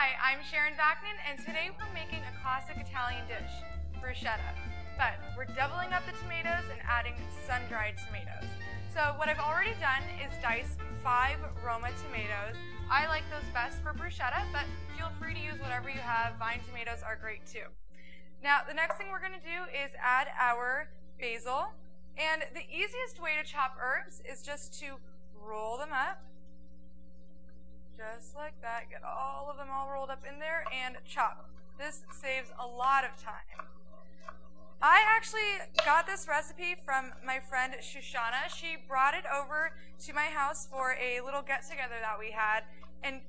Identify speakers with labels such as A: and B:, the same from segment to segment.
A: Hi, I'm Sharon Vaknin, and today we're making a classic Italian dish, bruschetta. But we're doubling up the tomatoes and adding sun-dried tomatoes. So what I've already done is dice 5 Roma tomatoes. I like those best for bruschetta, but feel free to use whatever you have. Vine tomatoes are great too. Now, the next thing we're going to do is add our basil. And the easiest way to chop herbs is just to roll them up. Just like that. Get all of them all rolled up in there and chop. This saves a lot of time. I actually got this recipe from my friend Shushannah. She brought it over to my house for a little get-together that we had, and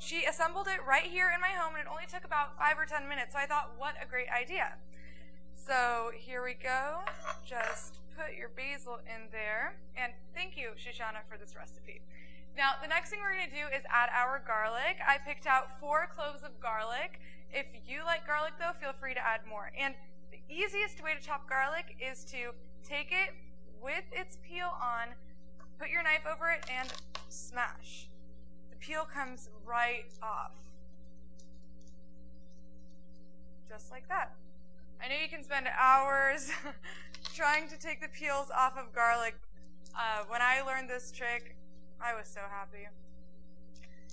A: she assembled it right here in my home, and it only took about 5 or 10 minutes, so I thought, what a great idea. So here we go. Just put your basil in there, and thank you, Shushannah, for this recipe. Now, the next thing we're going to do is add our garlic. I picked out 4 cloves of garlic. If you like garlic, though, feel free to add more. And the easiest way to chop garlic is to take it with its peel on, put your knife over it, and smash. The peel comes right off. Just like that. I know you can spend hours trying to take the peels off of garlic. When I learned this trick, I was so happy.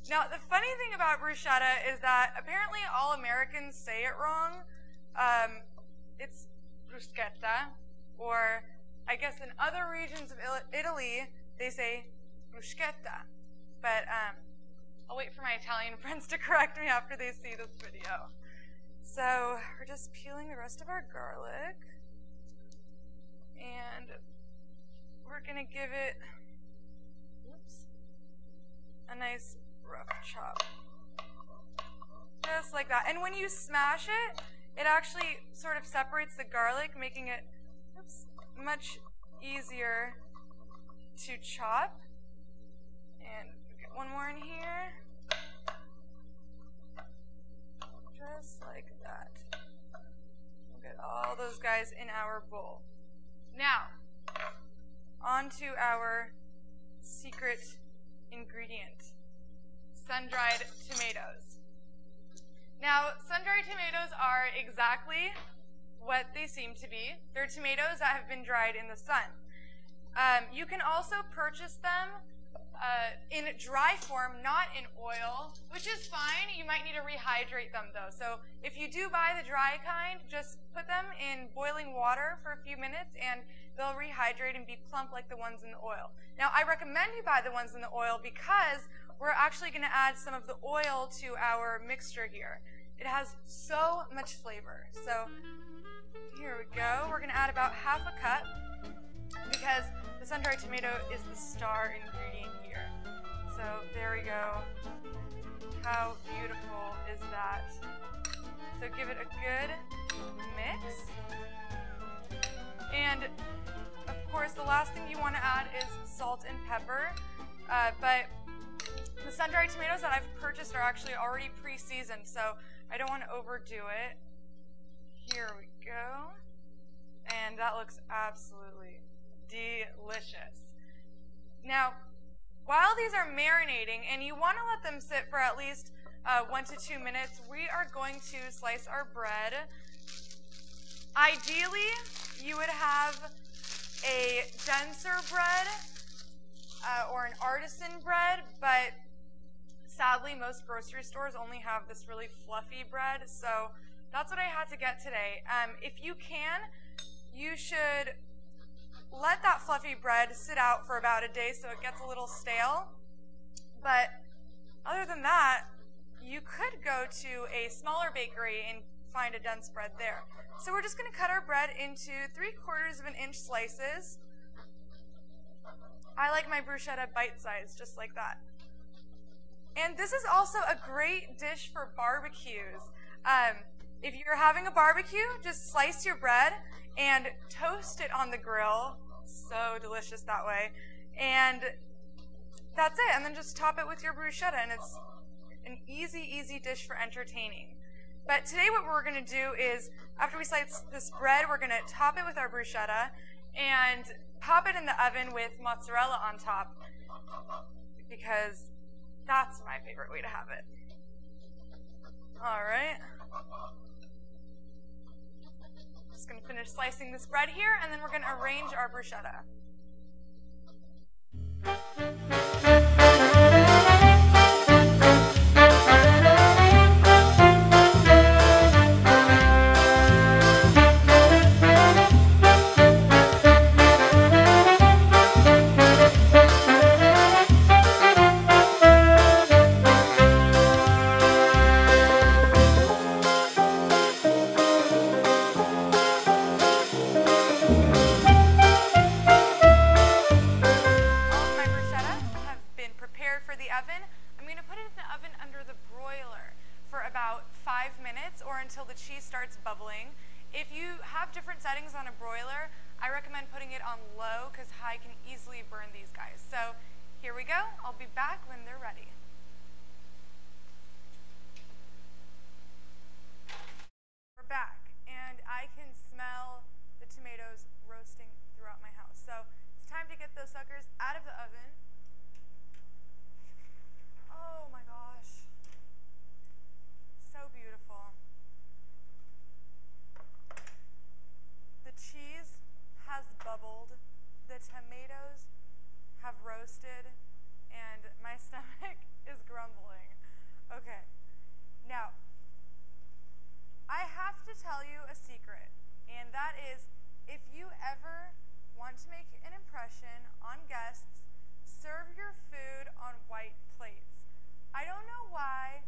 A: Now, the funny thing about bruschetta is that apparently all Americans say it wrong. It's bruschetta, or I guess in other regions of Italy, they say bruschetta. But I'll wait for my Italian friends to correct me after they see this video. So we're just peeling the rest of our garlic, and we're gonna give it a nice rough chop. Just like that. And when you smash it, it actually sort of separates the garlic, making it much easier to chop. And get one more in here. Just like that. We'll get all those guys in our bowl. Now, on to our secret ingredient, sun-dried tomatoes. Now, sun-dried tomatoes are exactly what they seem to be. They're tomatoes that have been dried in the sun. You can also purchase them in dry form, not in oil, which is fine. You might need to rehydrate them though. So if you do buy the dry kind, just put them in boiling water for a few minutes and they'll rehydrate and be plump like the ones in the oil. Now, I recommend you buy the ones in the oil because we're actually going to add some of the oil to our mixture here. It has so much flavor. So here we go. We're going to add about ½ a cup because the sun-dried tomato is the star ingredient here. So there we go. How beautiful is that? So give it a good mix. And of course, the last thing you want to add is salt and pepper. But the sun-dried tomatoes that I've purchased are actually already pre-seasoned, so I don't want to overdo it. Here we go. And that looks absolutely delicious. Now, while these are marinating, and you want to let them sit for at least 1 to 2 minutes, we are going to slice our bread. Ideally, you would have a denser bread or an artisan bread, but sadly, most grocery stores only have this really fluffy bread, so that's what I had to get today. If you can, you should let that fluffy bread sit out for about a day so it gets a little stale. But other than that, you could go to a smaller bakery and find a dense bread there. So we're just going to cut our bread into 3/4 of an inch slices. I like my bruschetta bite-sized, just like that. And this is also a great dish for barbecues. If you're having a barbecue, just slice your bread and toast it on the grill. So delicious that way. And that's it. And then just top it with your bruschetta, and it's an easy, easy dish for entertaining. But today what we're going to do is, after we slice this bread, we're going to top it with our bruschetta and pop it in the oven with mozzarella on top, because that's my favorite way to have it. finish slicing this bread here, and then we're going to arrange our bruschetta. For the oven, I'm going to put it in the oven under the broiler for about 5 minutes or until the cheese starts bubbling. If you have different settings on a broiler, I recommend putting it on low because high can easily burn these guys. So here we go. I'll be back when they're ready. We're back, and I can smell the tomatoes roasting throughout my house. So it's time to get those suckers out of the oven. Oh my gosh, so beautiful. The cheese has bubbled, the tomatoes have roasted, and my stomach is grumbling. Okay, now, I have to tell you a secret, and that is, if you ever want to make an impression on guests, serve your food on white plates. I don't know why,